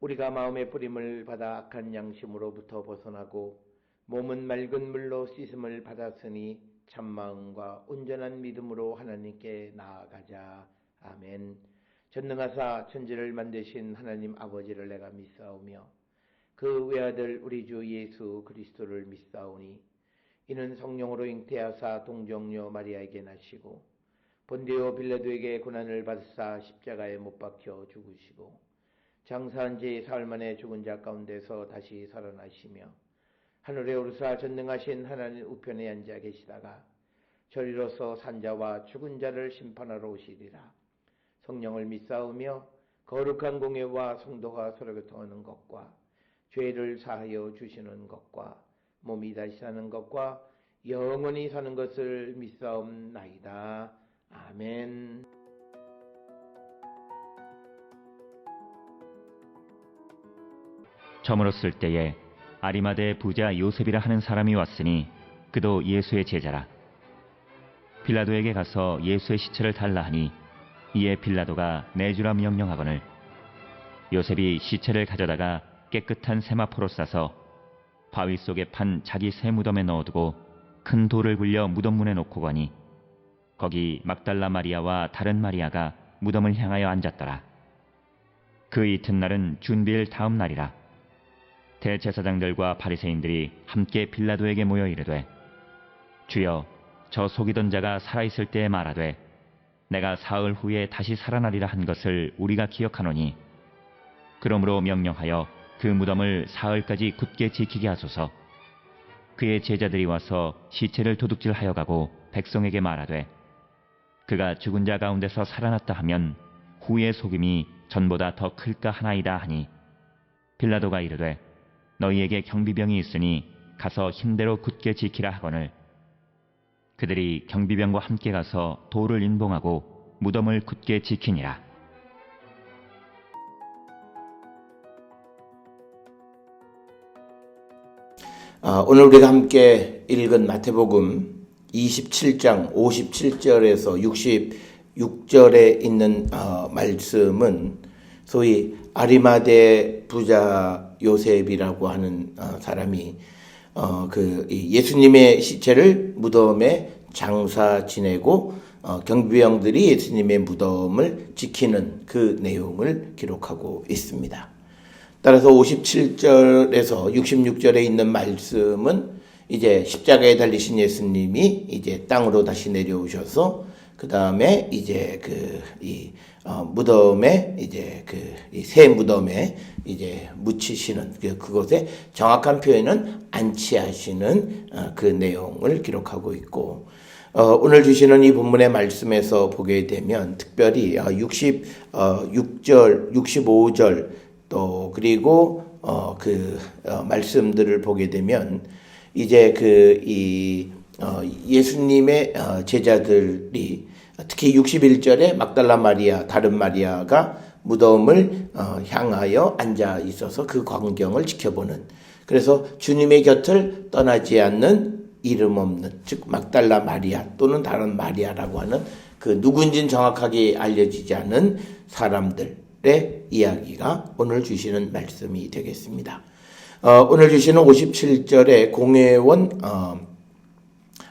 우리가 마음의 뿌림을 받아 악한 양심으로부터 벗어나고 몸은 맑은 물로 씻음을 받았으니 참마음과 온전한 믿음으로 하나님께 나아가자. 아멘. 전능하사 천지를 만드신 하나님 아버지를 내가 믿사오며 그 외아들 우리 주 예수 그리스도를 믿사오니 이는 성령으로 잉태하사 동정녀 마리아에게 나시고 본디오 빌라도에게 고난을 받으사 십자가에 못 박혀 죽으시고 장사한 지 사흘 만에 죽은 자 가운데서 다시 살아나시며 하늘에 오르사 전능하신 하나님 우편에 앉아 계시다가 저리로서 산자와 죽은 자를 심판하러 오시리라. 성령을 믿사오며 거룩한 공예와 성도가 서로 교통하는 것과 죄를 사하여 주시는 것과 몸이 다시 사는 것과 영원히 사는 것을 믿사옵나이다. 아멘. 저물었을 때에 아리마대 부자 요셉이라 하는 사람이 왔으니 그도 예수의 제자라. 빌라도에게 가서 예수의 시체를 달라 하니 이에 빌라도가 내주라 명령하거늘 요셉이 시체를 가져다가 깨끗한 세마포로 싸서 바위 속에 판 자기 새 무덤에 넣어두고 큰 돌을 굴려 무덤 문에 놓고 가니 거기 막달라 마리아와 다른 마리아가 무덤을 향하여 앉았더라. 그 이튿날은 준비일 다음 날이라. 대제사장들과 바리새인들이 함께 빌라도에게 모여 이르되 주여 저 속이던 자가 살아있을 때에 말하되 내가 사흘 후에 다시 살아나리라 한 것을 우리가 기억하노니 그러므로 명령하여 그 무덤을 사흘까지 굳게 지키게 하소서. 그의 제자들이 와서 시체를 도둑질하여 가고 백성에게 말하되 그가 죽은 자 가운데서 살아났다 하면 후의 속임이 전보다 더 클까 하나이다 하니 빌라도가 이르되 너희에게 경비병이 있으니 가서 힘대로 굳게 지키라 하거늘 그들이 경비병과 함께 가서 돌을 인봉하고 무덤을 굳게 지키니라. 오늘 우리가 함께 읽은 마태복음 27장 57절에서 66절에 있는 말씀은 소위 아리마대 부자 요셉이라고 하는 사람이 예수님의 시체를 무덤에 장사 지내고 경비병들이 예수님의 무덤을 지키는 그 내용을 기록하고 있습니다. 따라서 57절에서 66절에 있는 말씀은 이제 십자가에 달리신 예수님이 이제 땅으로 다시 내려오셔서 그 다음에 이제 무덤에 이제 새 무덤에 이제 묻히시는 그것의 정확한 표현은 안치하시는 그 내용을 기록하고 있고 오늘 주시는 이 본문의 말씀에서 보게 되면 특별히 66절, 65절 또 그리고 말씀들을 보게 되면 이제 예수님의 제자들이 특히 61절에 막달라 마리아, 다른 마리아가 무덤을 향하여 앉아 있어서 그 광경을 지켜보는, 그래서 주님의 곁을 떠나지 않는 이름 없는, 즉 막달라 마리아 또는 다른 마리아라고 하는 그 누군지는 정확하게 알려지지 않은 사람들의 이야기가 오늘 주시는 말씀이 되겠습니다. 오늘 주시는 57절에 공회원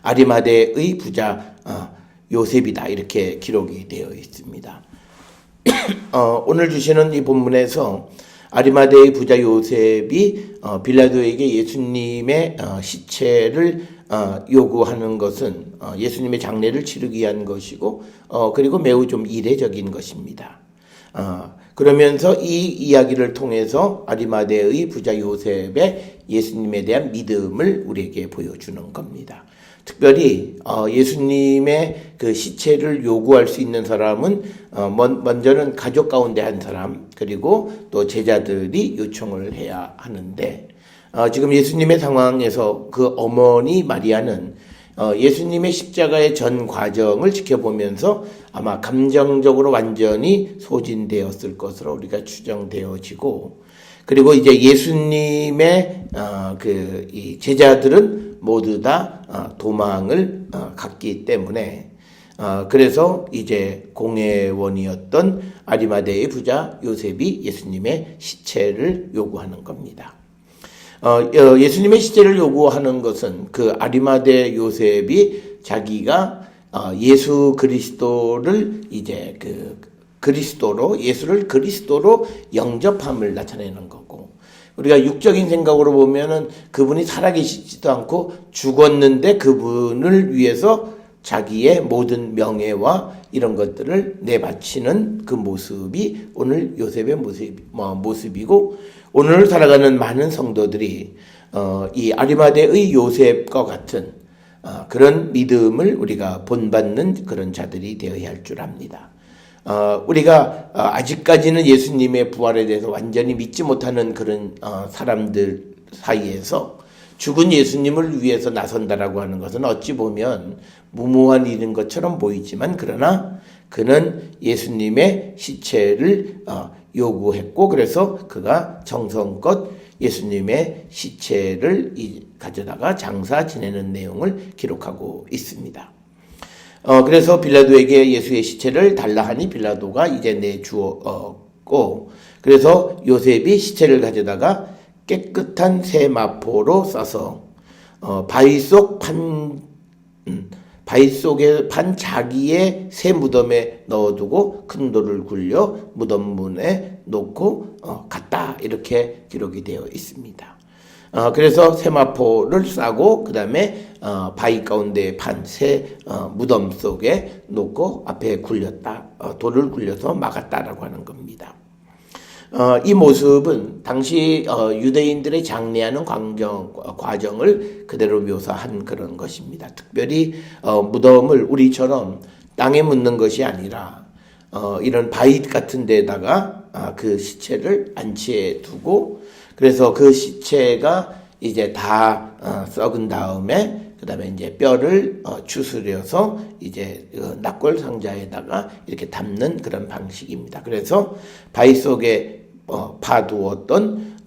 아리마대의 부자 요셉이다 이렇게 기록이 되어 있습니다. 오늘 주시는 이 본문에서 아리마대의 부자 요셉이 빌라도에게 예수님의 시체를 요구하는 것은 예수님의 장례를 치르기 위한 것이고 그리고 매우 좀 이례적인 것입니다. 그러면서 이 이야기를 통해서 아리마대의 부자 요셉의 예수님에 대한 믿음을 우리에게 보여주는 겁니다. 특별히 예수님의 그 시체를 요구할 수 있는 사람은 먼저는 가족 가운데 한 사람, 그리고 또 제자들이 요청을 해야 하는데 지금 예수님의 상황에서 그 어머니 마리아는 예수님의 십자가의 전 과정을 지켜보면서 아마 감정적으로 완전히 소진되었을 것으로 우리가 추정되어지고, 그리고 이제 예수님의 이 제자들은 모두 다 도망을 갔기 때문에 그래서 이제 공회원이었던 아리마대의 부자 요셉이 예수님의 시체를 요구하는 겁니다. 예수님의 시체를 요구하는 것은 그 아리마대 요셉이 자기가 예수 그리스도를 이제 예수를 그리스도로 영접함을 나타내는 거고, 우리가 육적인 생각으로 보면은 그분이 살아계시지도 않고 죽었는데 그분을 위해서 자기의 모든 명예와 이런 것들을 내바치는 그 모습이 오늘 요셉의 모습이고, 오늘 살아가는 많은 성도들이 이 아리마대의 요셉과 같은 그런 믿음을 우리가 본받는 그런 자들이 되어야 할 줄 압니다. 우리가 아직까지는 예수님의 부활에 대해서 완전히 믿지 못하는 그런 사람들 사이에서 죽은 예수님을 위해서 나선다라고 하는 것은 어찌 보면 무모한 일인 것처럼 보이지만, 그러나 그는 예수님의 시체를 요구했고, 그래서 그가 정성껏 예수님의 시체를 가져다가 장사 지내는 내용을 기록하고 있습니다. 그래서 빌라도에게 예수의 시체를 달라 하니 빌라도가 이제 내주었고, 그래서 요셉이 시체를 가져다가 깨끗한 새 마포로 싸서 바위 속에 판 자기의 새 무덤에 넣어두고 큰 돌을 굴려 무덤문에 놓고 갔다, 이렇게 기록이 되어 있습니다. 그래서 세마포를 싸고 그 다음에 바위 가운데 판 새 무덤 속에 놓고 앞에 굴렸다, 돌을 굴려서 막았다라고 하는 겁니다. 이 모습은 당시 유대인들의 장례하는 과정을 그대로 묘사한 그런 것입니다. 특별히 무덤을 우리처럼 땅에 묻는 것이 아니라 이런 바위 같은 데다가 그 시체를 안치해 두고, 그래서 그 시체가 이제 다 썩은 다음에 그 다음에 이제 뼈를 추스려서 이제 납골 상자에다가 이렇게 담는 그런 방식입니다. 그래서 바위 속에 파두었던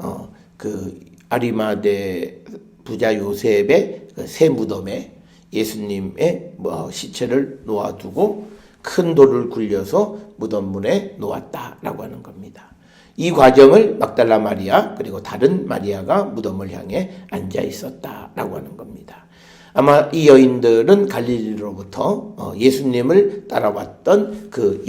그 아리마대 부자 요셉의 새 무덤에 예수님의 시체를 놓아두고 큰 돌을 굴려서 무덤문에 놓았다라고 하는 겁니다. 이 과정을 막달라 마리아 그리고 다른 마리아가 무덤을 향해 앉아 있었다라고 하는 겁니다. 아마 이 여인들은 갈릴리로부터 예수님을 따라왔던 그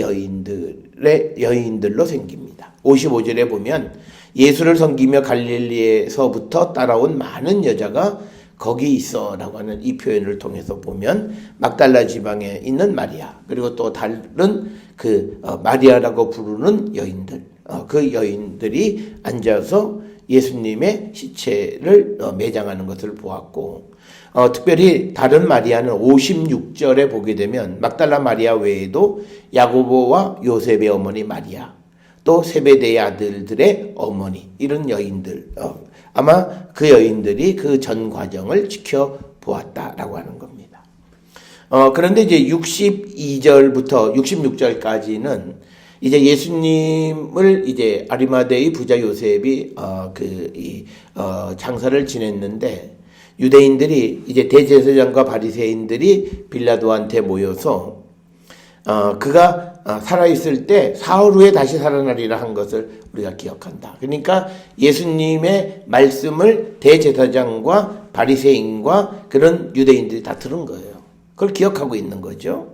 여인들로 생깁니다. 55절에 보면 예수를 섬기며 갈릴리에서부터 따라온 많은 여자가 거기 있어 라고 하는 이 표현을 통해서 보면 막달라 지방에 있는 마리아, 그리고 또 다른 그 마리아라고 부르는 여인들, 그 여인들이 앉아서 예수님의 시체를 매장하는 것을 보았고, 특별히 다른 마리아는 56절에 보게 되면 막달라 마리아 외에도 야고보와 요셉의 어머니 마리아, 또 세베대의 아들들의 어머니, 이런 여인들, 아마 그 여인들이 그 전 과정을 지켜보았다라고 하는 겁니다. 그런데 이제 62절부터 66절까지는 이제 예수님을 이제 아리마대의 부자 요셉이 장사를 지냈는데, 유대인들이 이제 대제사장과 바리새인들이 빌라도한테 모여서 그가 살아있을 때 사흘 후에 다시 살아나리라 한 것을 우리가 기억한다. 그러니까 예수님의 말씀을 대제사장과 바리새인과 그런 유대인들이 다 들은 거예요. 그걸 기억하고 있는 거죠.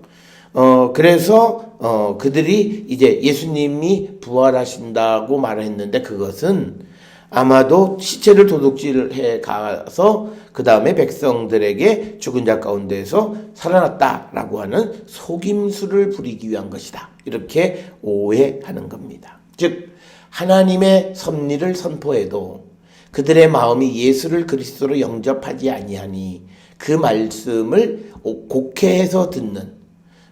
그래서 그들이 이제 예수님이 부활하신다고 말했는데, 그것은 아마도 시체를 도둑질해 가서 그 다음에 백성들에게 죽은 자 가운데서 살아났다라고 하는 속임수를 부리기 위한 것이다, 이렇게 오해하는 겁니다. 즉 하나님의 섭리를 선포해도 그들의 마음이 예수를 그리스도로 영접하지 아니하니 그 말씀을 곡해해서 듣는,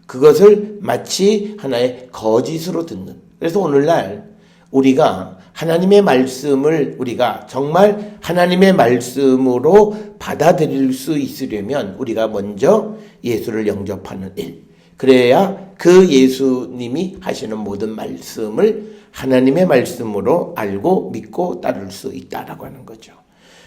그것을 마치 하나의 거짓으로 듣는. 그래서 오늘날 우리가 하나님의 말씀을 우리가 정말 하나님의 말씀으로 받아들일 수 있으려면 우리가 먼저 예수를 영접하는 일, 그래야 그 예수님이 하시는 모든 말씀을 하나님의 말씀으로 알고 믿고 따를 수 있다라고 하는 거죠.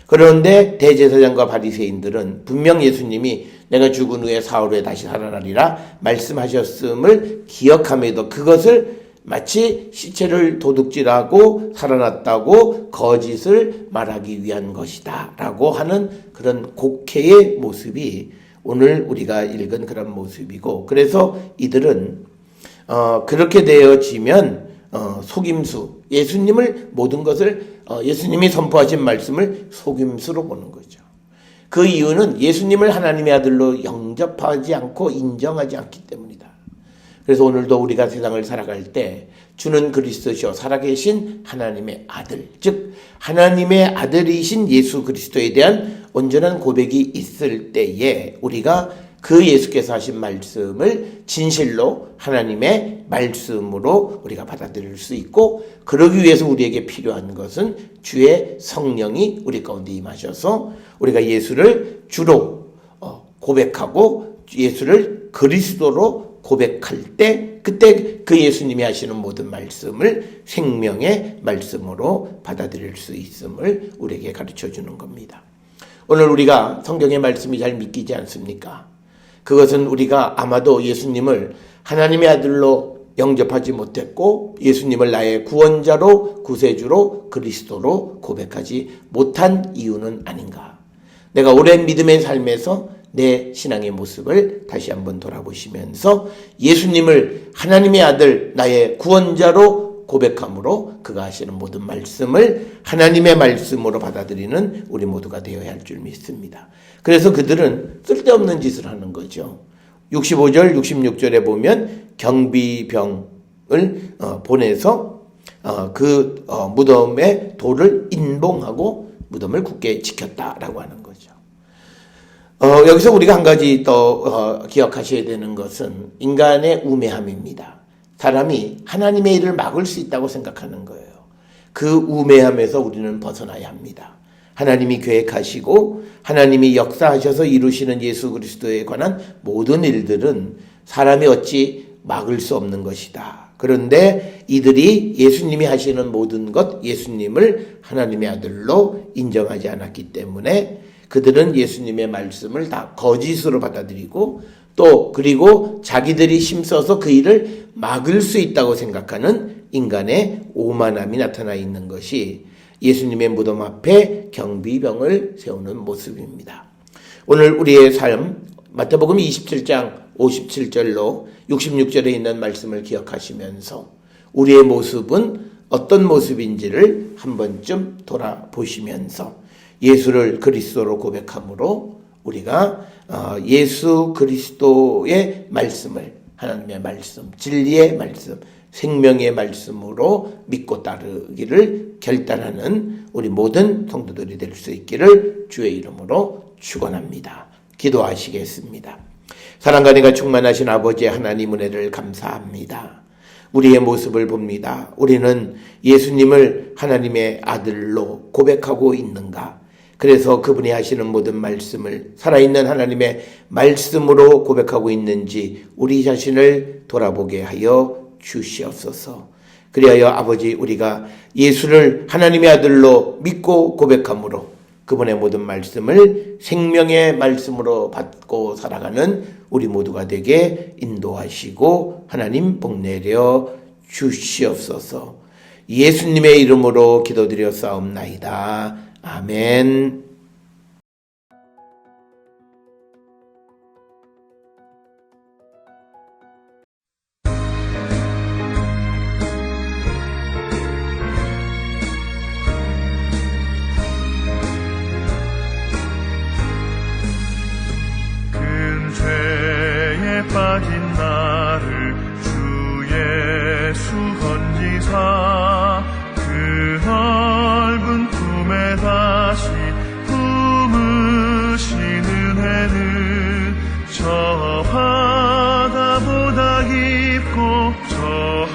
그런데 대제사장과 바리새인들은 분명 예수님이 내가 죽은 후에 사흘 후에 다시 살아나리라 말씀하셨음을 기억함에도 그것을 마치 시체를 도둑질하고 살아났다고 거짓을 말하기 위한 것이다 라고 하는 그런 곡해의 모습이 오늘 우리가 읽은 그런 모습이고, 그래서 이들은 그렇게 되어지면 속임수, 예수님을 모든 것을 예수님이 선포하신 말씀을 속임수로 보는 거죠. 그 이유는 예수님을 하나님의 아들로 영접하지 않고 인정하지 않기 때문이다. 그래서 오늘도 우리가 세상을 살아갈 때 주는 그리스도시요 살아계신 하나님의 아들, 즉 하나님의 아들이신 예수 그리스도에 대한 온전한 고백이 있을 때에 우리가 그 예수께서 하신 말씀을 진실로 하나님의 말씀으로 우리가 받아들일 수 있고, 그러기 위해서 우리에게 필요한 것은 주의 성령이 우리 가운데 임하셔서 우리가 예수를 주로 고백하고 예수를 그리스도로 고백할 때 그때 그 예수님이 하시는 모든 말씀을 생명의 말씀으로 받아들일 수 있음을 우리에게 가르쳐 주는 겁니다. 오늘 우리가 성경의 말씀이 잘 믿기지 않습니까? 그것은 우리가 아마도 예수님을 하나님의 아들로 영접하지 못했고 예수님을 나의 구원자로 구세주로 그리스도로 고백하지 못한 이유는 아닌가. 내가 오랜 믿음의 삶에서 내 신앙의 모습을 다시 한번 돌아보시면서 예수님을 하나님의 아들 나의 구원자로 고백함으로 그가 하시는 모든 말씀을 하나님의 말씀으로 받아들이는 우리 모두가 되어야 할 줄 믿습니다. 그래서 그들은 쓸데없는 짓을 하는 거죠. 65절 66절에 보면 경비병을 보내서 그 무덤의 돌을 인봉하고 무덤을 굳게 지켰다라고 하는 거죠. 여기서 우리가 한 가지 더 기억하셔야 되는 것은 인간의 우매함입니다. 사람이 하나님의 일을 막을 수 있다고 생각하는 거예요. 그 우매함에서 우리는 벗어나야 합니다. 하나님이 계획하시고 하나님이 역사하셔서 이루시는 예수 그리스도에 관한 모든 일들은 사람이 어찌 막을 수 없는 것이다. 그런데 이들이 예수님이 하시는 모든 것, 예수님을 하나님의 아들로 인정하지 않았기 때문에 그들은 예수님의 말씀을 다 거짓으로 받아들이고 또 그리고 자기들이 힘써서 그 일을 막을 수 있다고 생각하는 인간의 오만함이 나타나 있는 것이 예수님의 무덤 앞에 경비병을 세우는 모습입니다. 오늘 우리의 삶 마태복음 27장 57절로 66절에 있는 말씀을 기억하시면서 우리의 모습은 어떤 모습인지를 한 번쯤 돌아보시면서 예수를 그리스도로 고백함으로 우리가 예수 그리스도의 말씀을 하나님의 말씀, 진리의 말씀, 생명의 말씀으로 믿고 따르기를 결단하는 우리 모든 성도들이 될 수 있기를 주의 이름으로 축원합니다. 기도하시겠습니다. 사랑과 은혜가 충만하신 아버지 하나님 은혜를 감사합니다. 우리의 모습을 봅니다. 우리는 예수님을 하나님의 아들로 고백하고 있는가? 그래서 그분이 하시는 모든 말씀을 살아있는 하나님의 말씀으로 고백하고 있는지 우리 자신을 돌아보게 하여 주시옵소서. 그리하여 아버지 우리가 예수를 하나님의 아들로 믿고 고백함으로 그분의 모든 말씀을 생명의 말씀으로 받고 살아가는 우리 모두가 되게 인도하시고 하나님 복내려 주시옵소서. 예수님의 이름으로 기도드렸사옵나이다. 아멘. 빠진 나를 주 예수 건지사 그 넓은 품에 다시 품으시는 은혜는 저 바다보다 깊고 저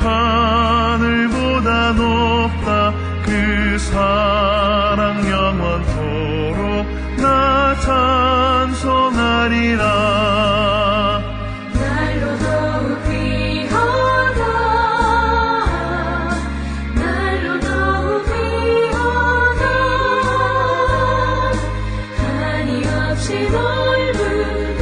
하늘보다 높다. 그 사랑 영원토록 나 찬송하리라. 넓은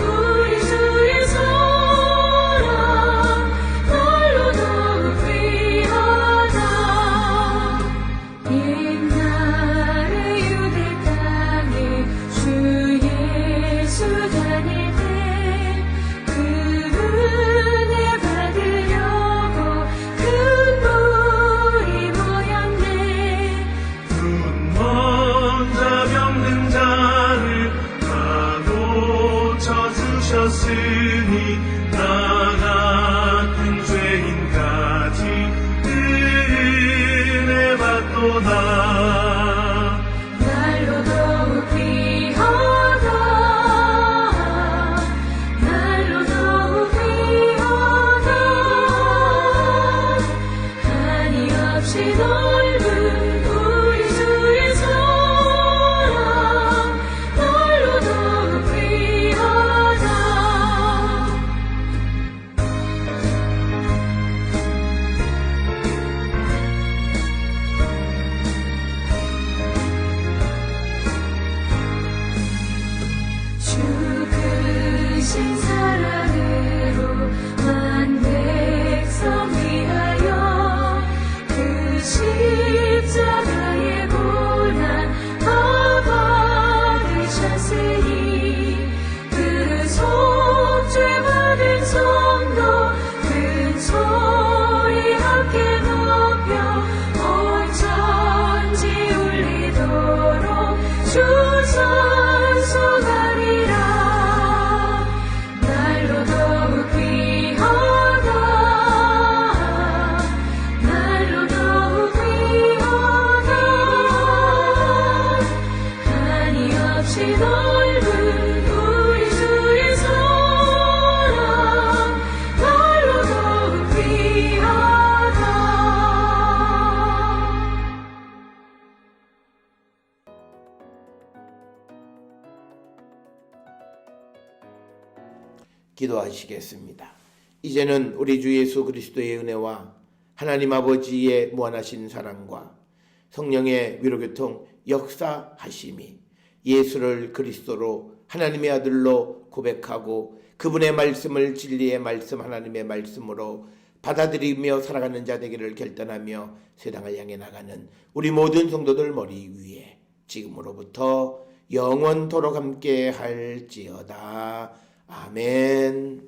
날로 더욱 귀하다 날로 더욱 귀하다 한이없이 넓은 우리 주의 사랑 날로 더욱 귀하다 주 크신 사랑으로 만 백성 위하여 그 십자가의 고난 다 받으셨으니 그 속죄 받은 성도 큰 소리 함께 높여 온 천지 울리도록 주 찬송하리라 날로 더욱 귀하다 날로 더욱 귀하다 한이없이 넓은 우리 주의 사랑 날로 더욱 귀하다 기도하시겠습니다. 이제는 우리 주 예수 그리스도의 은혜와 하나님 아버지의 무한하신 사랑과 성령의 위로교통 역사하심이 예수를 그리스도로 하나님의 아들로 고백하고 그분의 말씀을 진리의 말씀 하나님의 말씀으로 받아들이며 살아가는 자 되기를 결단하며 세상을 향해 나가는 우리 모든 성도들 머리 위에 지금으로부터 영원토록 함께 할지어다. 아멘.